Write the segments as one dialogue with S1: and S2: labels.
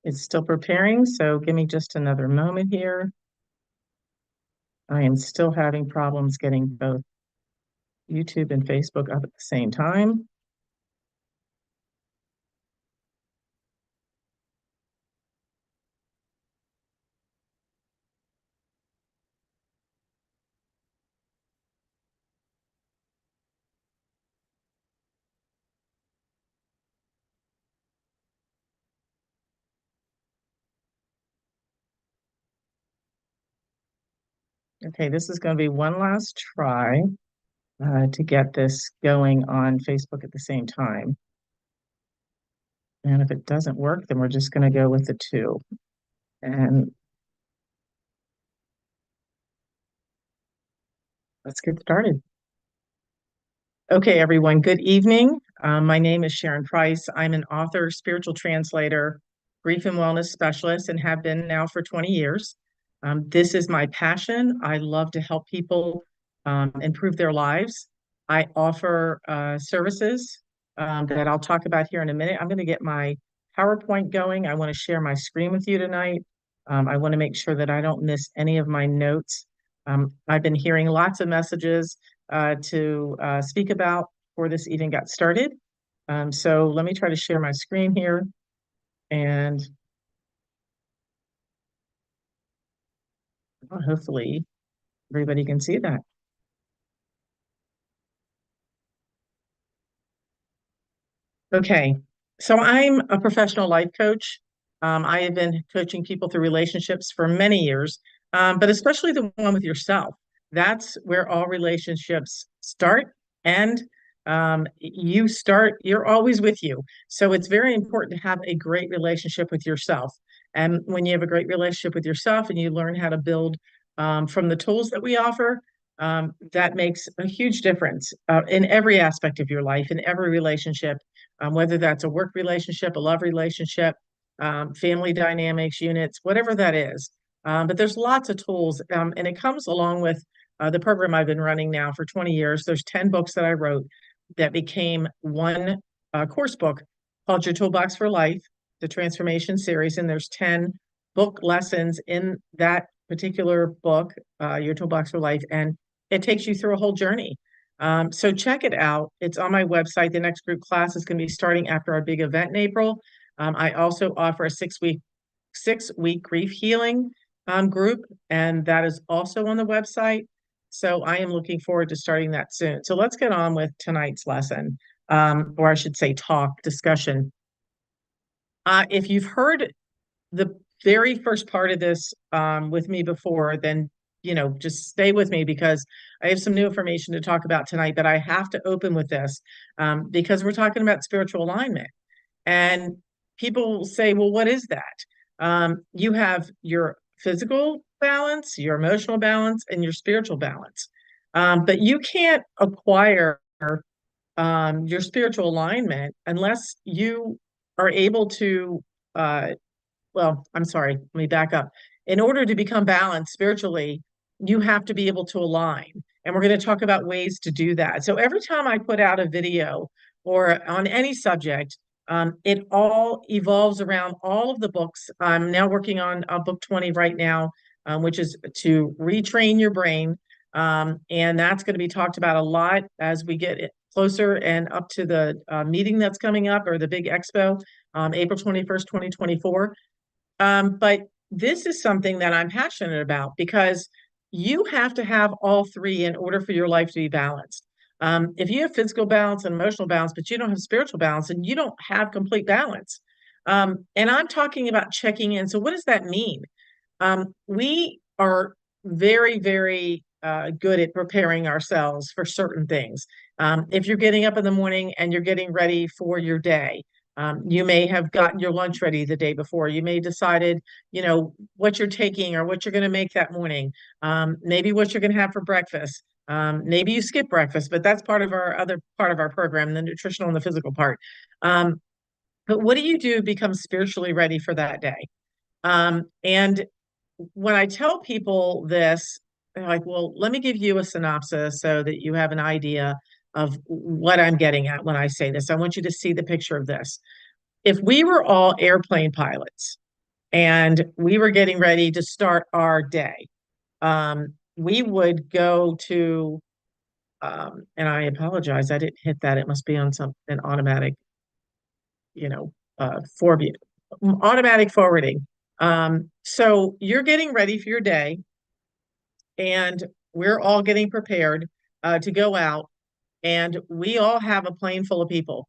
S1: It's still preparing, so give me just another moment here. I am still having problems getting both YouTube and Facebook up at the same time. Okay, this is going to be one last try to get this going on Facebook at the same time. And if it doesn't work, then we're just going to go with the two. And let's get started. Okay, everyone, good evening. My name is Sharon Price. I'm an author, spiritual translator, grief and wellness specialist, and have been now for 20 years. This is my passion. I love to help people improve their lives. I offer services that I'll talk about here in a minute. I'm going to get my PowerPoint going. I want to share my screen with you tonight. I want to make sure that I don't miss any of my notes. I've been hearing lots of messages to speak about before this even got started. So let me try to share my screen here and hopefully everybody can see that. Okay, so I'm a professional life coach. I have been coaching people through relationships for many years, but especially the one with yourself. That's where all relationships start, and you start, you're always with you. So it's very important to have a great relationship with yourself. And when you have a great relationship with yourself and you learn how to build from the tools that we offer, that makes a huge difference in every aspect of your life, in every relationship, whether that's a work relationship, a love relationship, family dynamics, units, whatever that is. But there's lots of tools, and it comes along with the program I've been running now for 20 years. There's 10 books that I wrote that became one course book called Your Toolbox for Life, the Transformation Series. And there's 10 book lessons in that particular book, Your Toolbox for Life. And it takes you through a whole journey. So check it out. It's on my website. The next group class is going to be starting after our big event in April. I also offer a six week grief healing group, and that is also on the website. So I am looking forward to starting that soon. So let's get on with tonight's lesson, or I should say talk, discussion. If you've heard the very first part of this with me before, then just stay with me because I have some new information to talk about tonight. But I have to open with this because we're talking about spiritual alignment, and people will say, "Well, what is that?" You have your physical balance, your emotional balance, and your spiritual balance, but you can't acquire your spiritual alignment unless you are able to well, I'm sorry, let me back up. In order to become balanced spiritually, you have to be able to align. And we're going to talk about ways to do that. So every time I put out a video or on any subject, it all evolves around all of the books. I'm now working on book 20 right now, which is to retrain your brain. And that's going to be talked about a lot as we get closer and up to the meeting that's coming up, or the big Expo, April 21st, 2024. But this is something that I'm passionate about because you have to have all three in order for your life to be balanced. If you have physical balance and emotional balance, but you don't have spiritual balance, and you don't have complete balance. And I'm talking about checking in. So what does that mean? We are very, very good at preparing ourselves for certain things. If you're getting up in the morning and you're getting ready for your day, you may have gotten your lunch ready the day before. You may have decided, what you're taking or what you're going to make that morning. Maybe what you're going to have for breakfast. Maybe you skip breakfast, but that's part of our other part of our program, the nutritional and the physical part. But what do you do to become spiritually ready for that day? And when I tell people this, they're like, well, let me give you a synopsis so that you have an idea of what I'm getting at when I say this. I want you to see the picture of this. If we were all airplane pilots, and we were getting ready to start our day. We would go to, and I apologize, I didn't hit that. It must be on some an automatic, you know, for automatic forwarding. So you're getting ready for your day, and we're all getting prepared to go out, and we all have a plane full of people.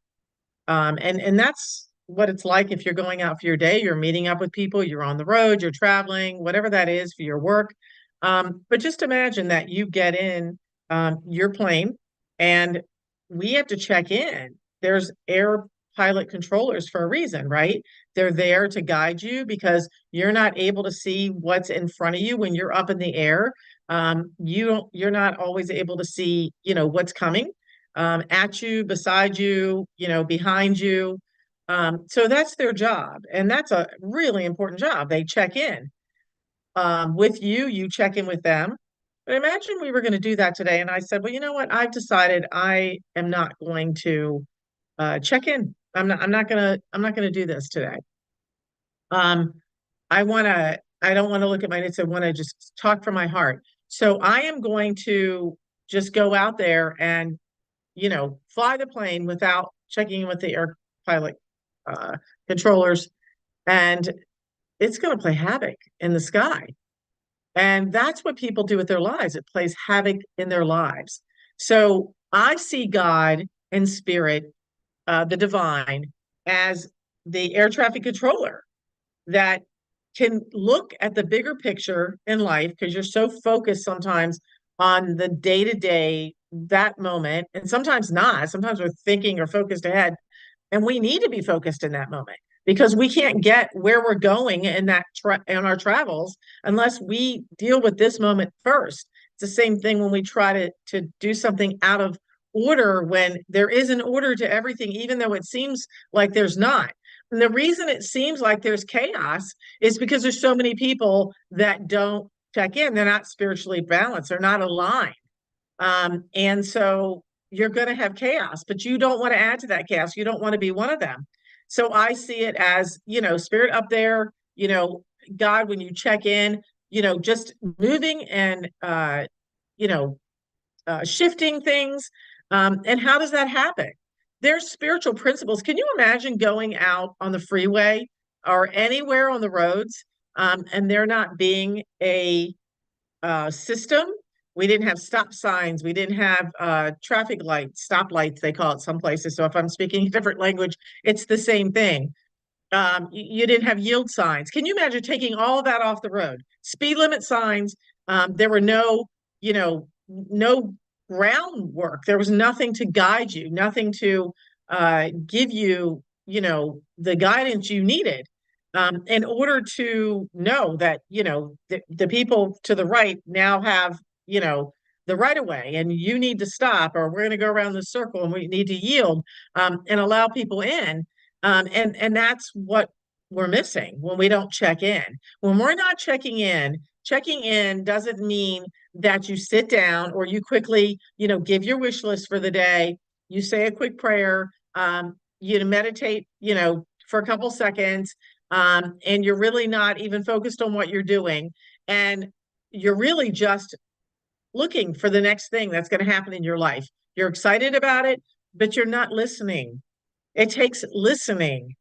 S1: And that's what it's like if you're going out for your day, you're meeting up with people, you're on the road, you're traveling, whatever that is for your work. But just imagine that you get in your plane and we have to check in. There's air pilot controllers for a reason, right? They're there to guide you because you're not able to see what's in front of you when you're up in the air. You're not always able to see, what's coming at you, beside you, behind you. So that's their job. And that's a really important job. They check in with you, you check in with them. But imagine we were going to do that today. And I said, well, you know what? I've decided I am not going to check in. I'm not going to do this today. Um, I don't want to look at my notes. I want to just talk from my heart. So I am going to just go out there and fly the plane without checking in with the air pilot uh, controllers, and it's going to play havoc in the sky. And that's what people do with their lives. It plays havoc in their lives. So I see God and spirit, the divine, as the air traffic controller that can look at the bigger picture in life because you're so focused sometimes on the day to day, that moment, and sometimes not. Sometimes we're thinking or focused ahead, and we need to be focused in that moment because we can't get where we're going in in our travels unless we deal with this moment first. It's the same thing when we try to do something out of order when there is an order to everything, even though it seems like there's not. And the reason it seems like there's chaos is because there's so many people that don't check in. They're not spiritually balanced. They're not aligned. And so you're going to have chaos, but you don't want to add to that chaos. You don't want to be one of them. So I see it as, spirit up there, God, when you check in, just moving and, you know, shifting things. And how does that happen? There's spiritual principles. Can you imagine going out on the freeway or anywhere on the roads, and there not being a system? We didn't have stop signs. We didn't have traffic lights, stop lights, they call it some places. So if I'm speaking a different language, it's the same thing. You didn't have yield signs. Can you imagine taking all of that off the road? Speed limit signs. There were no groundwork. There was nothing to guide you, nothing to give you, the guidance you needed in order to know that, the people to the right now have, the right of way, and you need to stop, or we're going to go around the circle and we need to yield and allow people in. And that's what we're missing when we don't check in. When we're not checking in doesn't mean that you sit down or you quickly, give your wish list for the day. You say a quick prayer, you meditate, for a couple seconds, and you're really not even focused on what you're doing. And you're really just looking for the next thing that's going to happen in your life. You're excited about it, but you're not listening. It takes listening.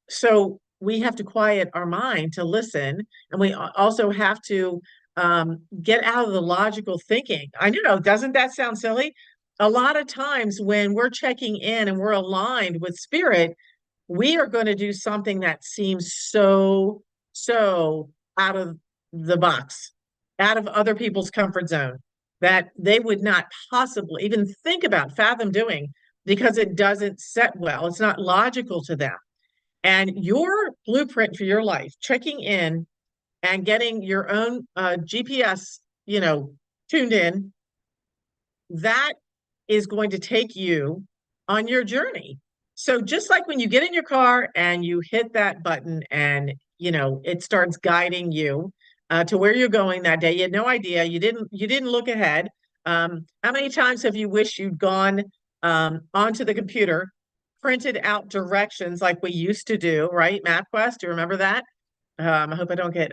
S1: So we have to quiet our mind to listen, and we also have to get out of the logical thinking. I know, doesn't that sound silly? A lot of times when we're checking in and we're aligned with spirit, we are going to do something that seems so out of the box, out of other people's comfort zone that they would not possibly even think about, fathom doing because it doesn't set well. It's not logical to them. And your blueprint for your life, checking in and getting your own GPS, tuned in, that is going to take you on your journey. So just like when you get in your car and you hit that button and it starts guiding you to where you're going that day, you had no idea, you didn't look ahead. How many times have you wished you'd gone onto the computer, printed out directions like we used to do, right? MapQuest, do you remember that? I hope I don't get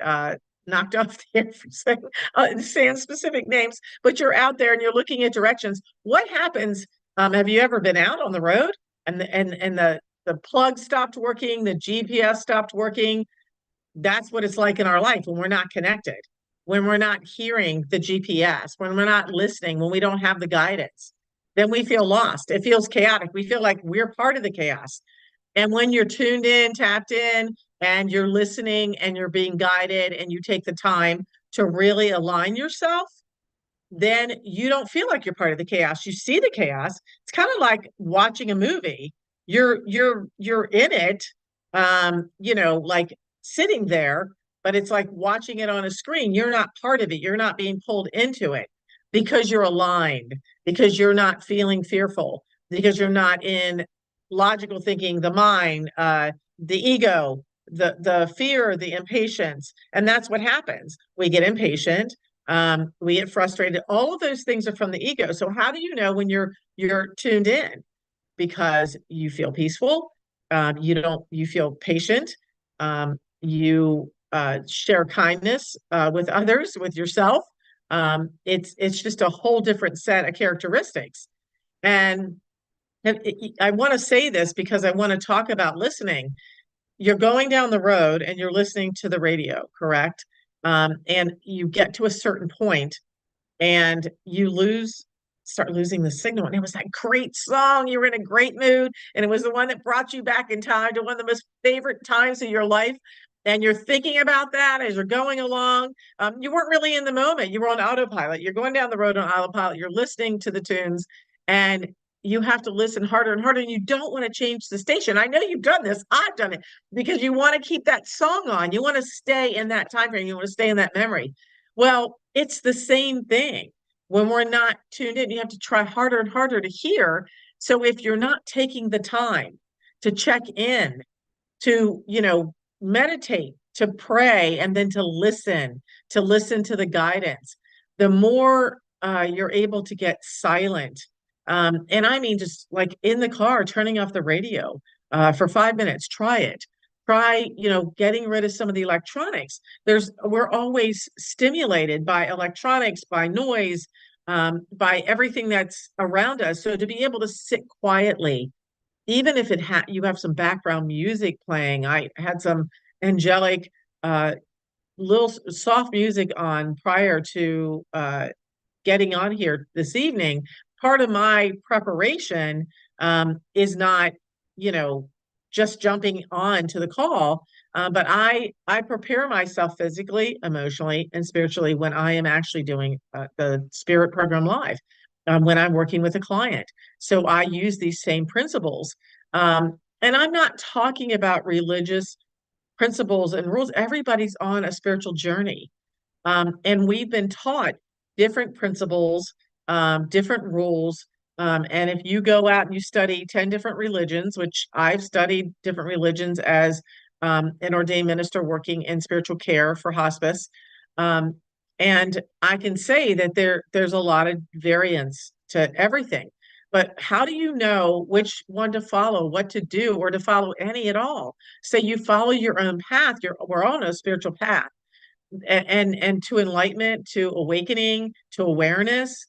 S1: knocked off the air for saying specific names, but you're out there and you're looking at directions. What happens? Have you ever been out on the road and the plug stopped working, the GPS stopped working? That's what it's like in our life when we're not connected, when we're not hearing the GPS, when we're not listening, when we don't have the guidance. Then we feel lost. It feels chaotic. We feel like we're part of the chaos. And when you're tuned in, tapped in, and you're listening and you're being guided and you take the time to really align yourself, then you don't feel like you're part of the chaos. You see the chaos. It's kind of like watching a movie. You're in it, like sitting there, but it's like watching it on a screen. You're not part of it. You're not being pulled into it because you're aligned, because you're not feeling fearful, because you're not in logical thinking, the mind, the ego, the fear, the impatience. And that's what happens. We get impatient, we get frustrated. All of those things are from the ego. So how do you know when you're tuned in? Because you feel peaceful, you feel patient, you share kindness with others, with yourself. It's just a whole different set of characteristics. And I want to say this because I want to talk about listening. You're going down the road and you're listening to the radio, correct? And you get to a certain point and start losing the signal. And it was that great song. You were in a great mood. And it was the one that brought you back in time to one of the most favorite times of your life. And you're thinking about that as you're going along. You weren't really in the moment. You were on autopilot. You're going down the road on autopilot. You're listening to the tunes and you have to listen harder and harder. And you don't want to change the station. I know you've done this. I've done it because you want to keep that song on. You want to stay in that time frame. You want to stay in that memory. Well, it's the same thing. When we're not tuned in, you have to try harder and harder to hear. So if you're not taking the time to check in, to, meditate, to pray, and then to listen to the guidance, the more you're able to get silent. And I mean, just like in the car, turning off the radio for 5 minutes, try it. Try, getting rid of some of the electronics. We're always stimulated by electronics, by noise, by everything that's around us. So to be able to sit quietly, even if you have some background music playing. I had some angelic, little soft music on prior to getting on here this evening. Part of my preparation is not, you know, just jumping on to the call, but I prepare myself physically, emotionally, and spiritually when I am actually doing the spirit program live, when I'm working with a client. So I use these same principles. And I'm not talking about religious principles and rules. Everybody's on a spiritual journey. And we've been taught different principles, different rules. And if you go out and you study 10 different religions, which I've studied different religions as an ordained minister working in spiritual care for hospice. Um, and I can say that there's a lot of variance to everything. But how do you know which one to follow, what to do, or to follow any at all? So you follow your own path. We're on a spiritual path and to enlightenment, to awakening, to awareness.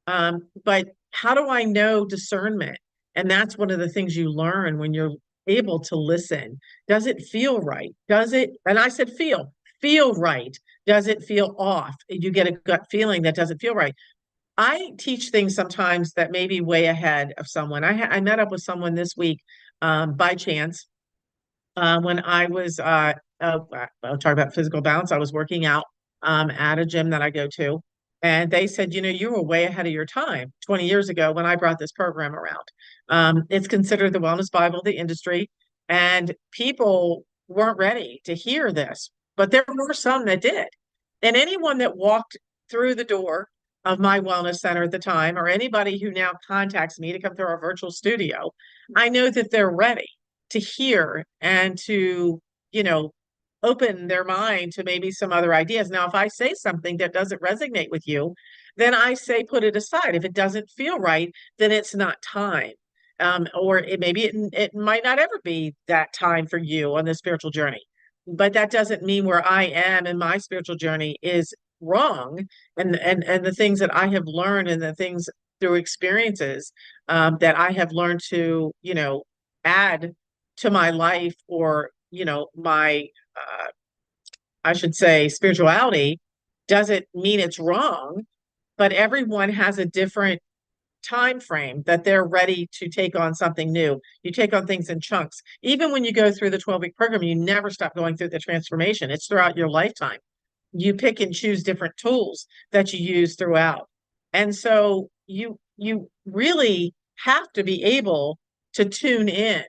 S1: But how do I know discernment? And that's one of the things you learn when you're able to listen. Does it feel right? Does it? And I said feel right. Does it feel off? You get a gut feeling that doesn't feel right. I teach things sometimes that may be way ahead of someone. I met up with someone this week by chance when I was I'll talk about physical balance. I was working out at a gym that I go to, and they said, you were way ahead of your time 20 years ago when I brought this program around. It's considered the wellness Bible of the industry, and people weren't ready to hear this, but there were some that did. And anyone that walked through the door of my wellness center at the time, or anybody who now contacts me to come through our virtual studio, I know that they're ready to hear and to, you know, open their mind to maybe some other ideas. Now, if I say something that doesn't resonate with you, then I say put it aside. If it doesn't feel right, then it's not time. Or it might not ever be that time for you on the spiritual journey. but that doesn't mean where I am in my spiritual journey is wrong. And the things that I have learned and the things through experiences that I have learned to, add to my life or, my, I should say, spirituality doesn't mean it's wrong, but everyone has a different time frame that they're ready to take on something new. You take on things in chunks. Even when you go through the 12-week program, you never stop going through the transformation. It's throughout your lifetime. You pick and choose different tools that you use throughout. And so you really have to be able to tune in.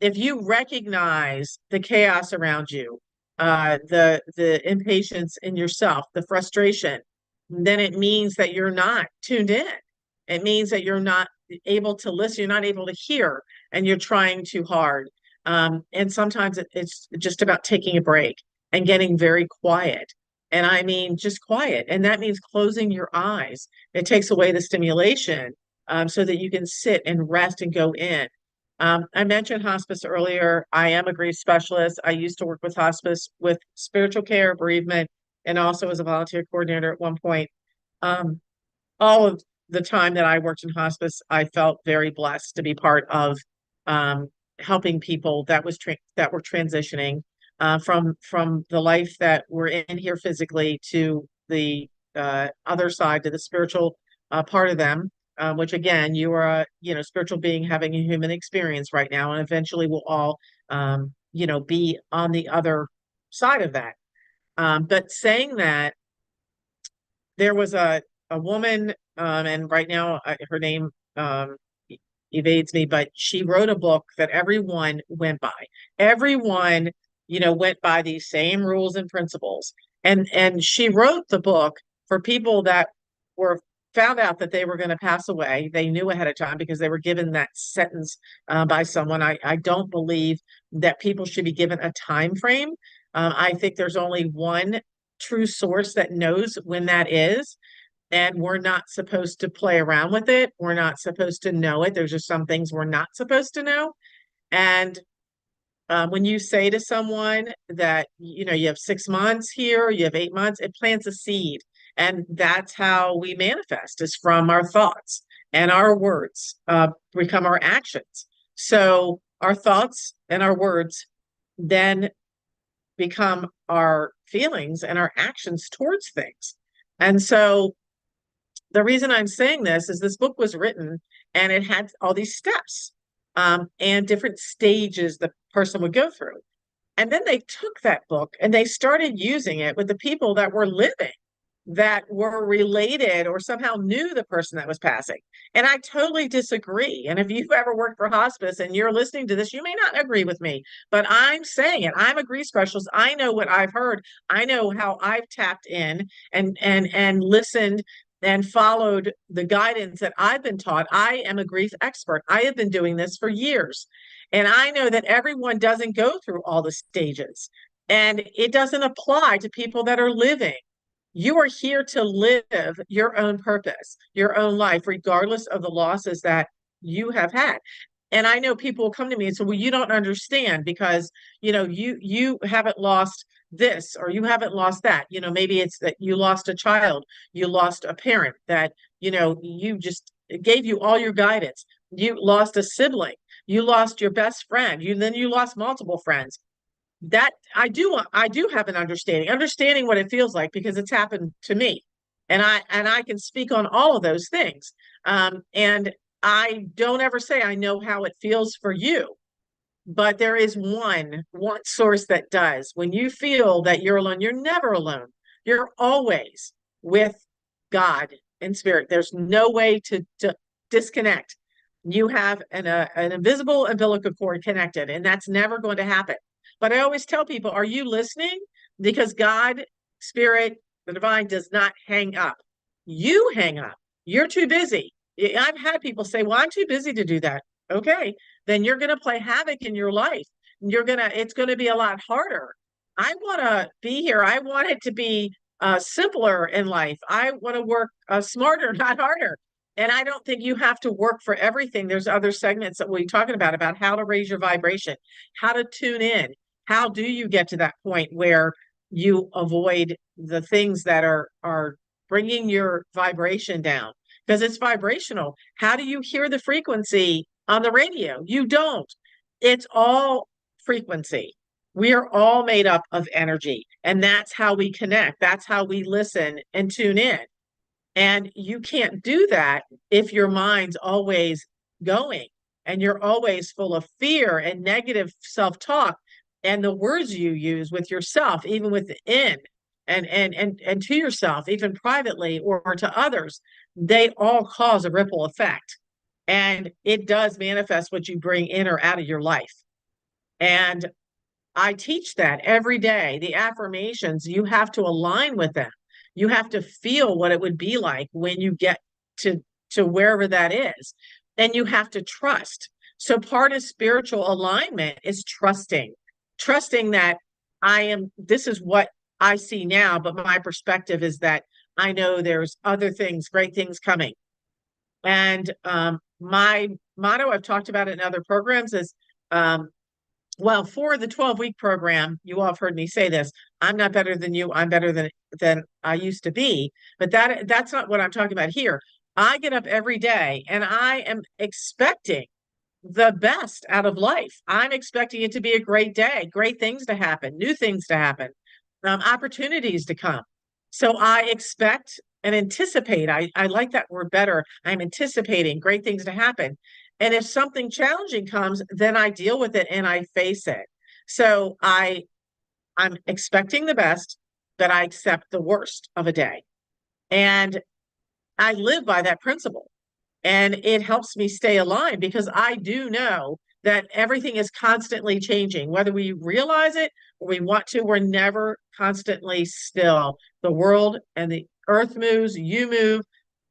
S1: If you recognize the chaos around you, the impatience in yourself, the frustration, then it means that you're not tuned in. It means that you're not able to listen, you're not able to hear, and you're trying too hard. And sometimes it's just about taking a break and getting very quiet. And I mean, just quiet. And that means closing your eyes. It takes away the stimulation so that you can sit and rest and go in. I mentioned hospice earlier. I am a grief specialist. I used to work with hospice with spiritual care, bereavement, and also as a volunteer coordinator at one point. Um, all of the time that I worked in hospice, I felt very blessed to be part of um, helping people that were transitioning from the life that we're in here physically to the other side, to the spiritual part of them. Which again, you are a spiritual being having a human experience right now, and eventually we'll all be on the other side of that. But saying that, there was a woman, and right now her name evades me, but she wrote a book that everyone went by. Everyone, went by these same rules and principles. And she wrote the book for people that were found out that they were going to pass away. They knew ahead of time because they were given that sentence by someone. I don't believe that people should be given a time frame. I think there's only one true source that knows when that is. And we're not supposed to play around with it. We're not supposed to know it. There's just some things we're not supposed to know. And when you say to someone that, you have 6 months here, you have 8 months, it plants a seed. And that's how we manifest is from our thoughts and our words become our actions. So our thoughts and our words then become our feelings and our actions towards things. And so the reason I'm saying this is this book was written and it had all these steps and different stages the person would go through. And then they took that book and they started using it with the people that were living, that were related or somehow knew the person that was passing. And I totally disagree. And if you've ever worked for hospice and you're listening to this, you may not agree with me, but I'm saying it. I'm a grief specialist. I know what I've heard. I know how I've tapped in and listened and followed the guidance that I've been taught. I am a grief expert. I have been doing this for years. And I know that everyone doesn't go through all the stages. And it doesn't apply to people that are living. You are here to live your own purpose, your own life, regardless of the losses that you have had. And I know people will come to me and say, well, you don't understand because, you haven't lost this or you haven't lost that. Maybe it's that you lost a child, you lost a parent that, you just gave you all your guidance. You lost a sibling, you lost your best friend, you lost multiple friends. That I do have an understanding what it feels like because it's happened to me, and I can speak on all of those things. And I don't ever say I know how it feels for you, but there is one source that does. When you feel that you're alone, you're never alone. You're always with God and spirit. There's no way to disconnect. You have an invisible umbilical cord connected, and that's never going to happen. But I always tell people, are you listening? Because God, spirit, the divine does not hang up. You hang up. You're too busy. I've had people say, well, I'm too busy to do that. Okay, then you're going to play havoc in your life. It's going to be a lot harder. I want to be here. I want it to be simpler in life. I want to work smarter, not harder. And I don't think you have to work for everything. There's other segments that we're talking about how to raise your vibration, how to tune in, how do you get to that point where you avoid the things that are bringing your vibration down? Because it's vibrational. How do you hear the frequency on the radio? You don't. It's all frequency. We are all made up of energy, and that's how we connect. That's how we listen and tune in. And you can't do that if your mind's always going and you're always full of fear and negative self-talk and the words you use with yourself, even within and to yourself, even privately or to others, they all cause a ripple effect. And it does manifest what you bring in or out of your life. And I teach that every day. The affirmations, you have to align with them. You have to feel what it would be like when you get to wherever that is. And you have to trust. So part of spiritual alignment is trusting. Trusting that this is what I see now, but my perspective is that I know there's other things, great things coming. And my motto, I've talked about it in other programs, is well, for the 12-week program, you all have heard me say this. I'm not better than you. I'm better than I used to be. But that's not what I'm talking about here. I get up every day and I am expecting the best out of life. I'm expecting it to be a great day, great things to happen, new things to happen, opportunities to come. So I expect and anticipate. I like that word better. I'm anticipating great things to happen. And if something challenging comes, then I deal with it and I face it. So I'm expecting the best, but I accept the worst of a day. And I live by that principle. And it helps me stay aligned because I do know that everything is constantly changing, whether we realize it or we want to, we're never constantly still. The world and the earth moves, you move,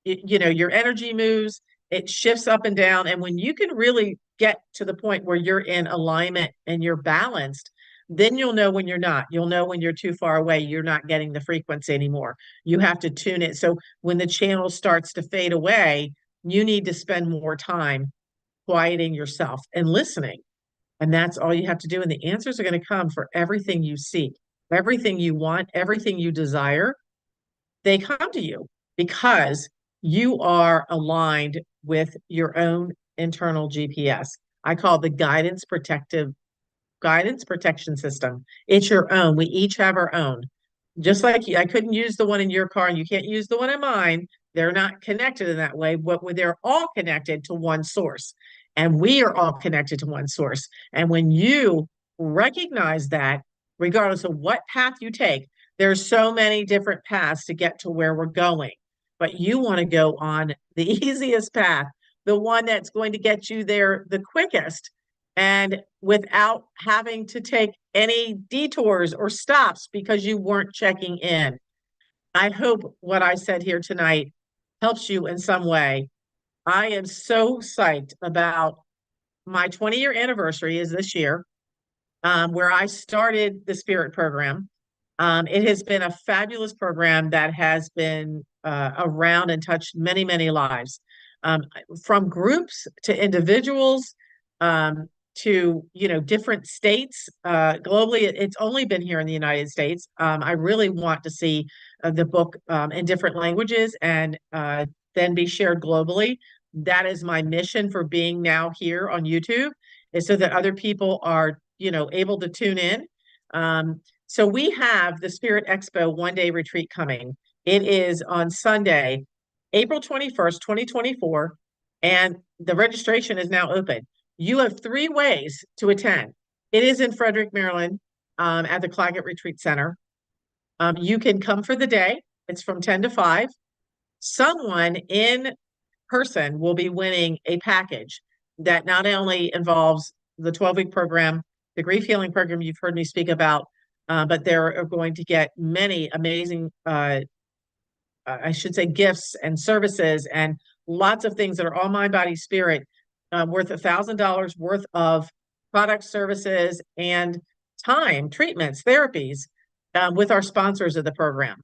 S1: your energy moves, it shifts up and down. And when you can really get to the point where you're in alignment and you're balanced, then you'll know when you're not. You'll know when you're too far away, you're not getting the frequency anymore. You have to tune it. So when the channel starts to fade away, you need to spend more time quieting yourself and listening. And that's all you have to do. And the answers are going to come for everything you seek, everything you want, everything you desire. They come to you because you are aligned with your own internal GPS. I call it the guidance protection system. It's your own. We each have our own. Just like I couldn't use the one in your car and you can't use the one in mine. They're not connected in that way, but they're all connected to one source. And we are all connected to one source. And when you recognize that, regardless of what path you take, there's so many different paths to get to where we're going. But you want to go on the easiest path, the one that's going to get you there the quickest and without having to take any detours or stops because you weren't checking in. I hope what I said here tonight helps you in some way. I am so psyched about my 20-year anniversary is this year, where I started the Spirit program. It has been a fabulous program that has been around and touched many, many lives, from groups to individuals, to different states globally. It's only been here in the United States. I really want to see the book in different languages and then be shared globally. That is my mission for being now here on YouTube, is so that other people are able to tune in. So we have the Spirit Expo one-day retreat coming. It is on Sunday, April 21st, 2024, and the registration is now open. You have 3 ways to attend. It is in Frederick, Maryland, at the Claggett Retreat Center. You can come for the day. It's from 10 to 5. Someone in person will be winning a package that not only involves the 12-week program, the grief healing program you've heard me speak about, but they're going to get many amazing, I should say, gifts and services and lots of things that are all mind, body, spirit, worth $1,000 worth of product, services, and time, treatments, therapies, with our sponsors of the program.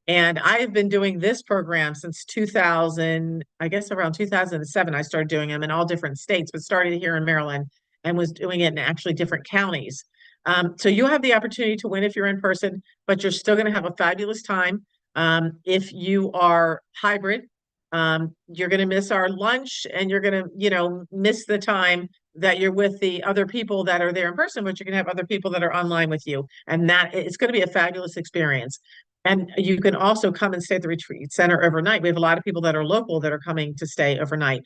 S1: And I have been doing this program since 2000, I guess around 2007, I started doing them in all different states, but started here in Maryland and was doing it in actually different counties. So you'll have the opportunity to win if you're in person, but you're still going to have a fabulous time. If you are hybrid, you're going to miss our lunch and you're going to, miss the time that you're with the other people that are there in person, but you're going to have other people that are online with you. And that it's going to be a fabulous experience. And you can also come and stay at the retreat center overnight. We have a lot of people that are local that are coming to stay overnight.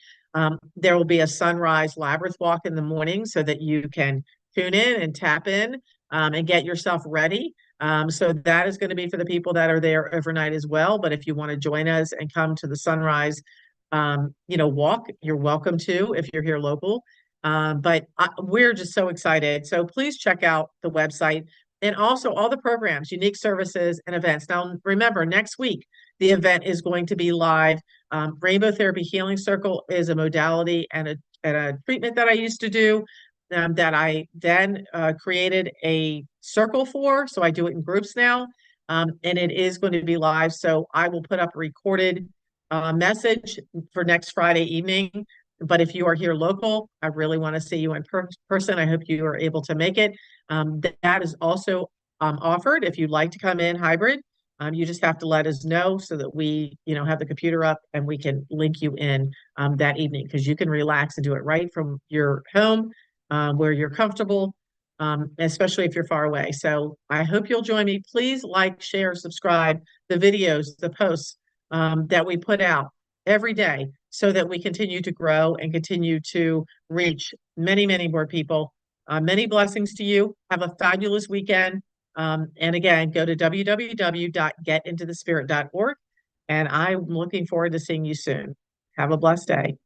S1: There will be a sunrise labyrinth walk in the morning so that you can tune in and tap in and get yourself ready. So that is going to be for the people that are there overnight as well. But if you want to join us and come to the sunrise, walk, you're welcome to if you're here local. We're just so excited. So please check out the website and also all the programs, unique services, and events. Now, remember, next week, the event is going to be live. Rainbow Therapy Healing Circle is a modality and a treatment that I used to do that I then created a circle for. So I do it in groups now. And it is going to be live. So I will put up a recorded message for next Friday evening. But if you are here local, I really want to see you in person. I hope you are able to make it. That is also offered if you'd like to come in hybrid. You just have to let us know so that we, have the computer up and we can link you in that evening because you can relax and do it right from your home where you're comfortable, especially if you're far away. So I hope you'll join me. Please like, share, subscribe the videos, the posts that we put out every day so that we continue to grow and continue to reach many, many more people. Many blessings to you. Have a fabulous weekend. And again, go to www.getintothespirit.org. And I'm looking forward to seeing you soon. Have a blessed day.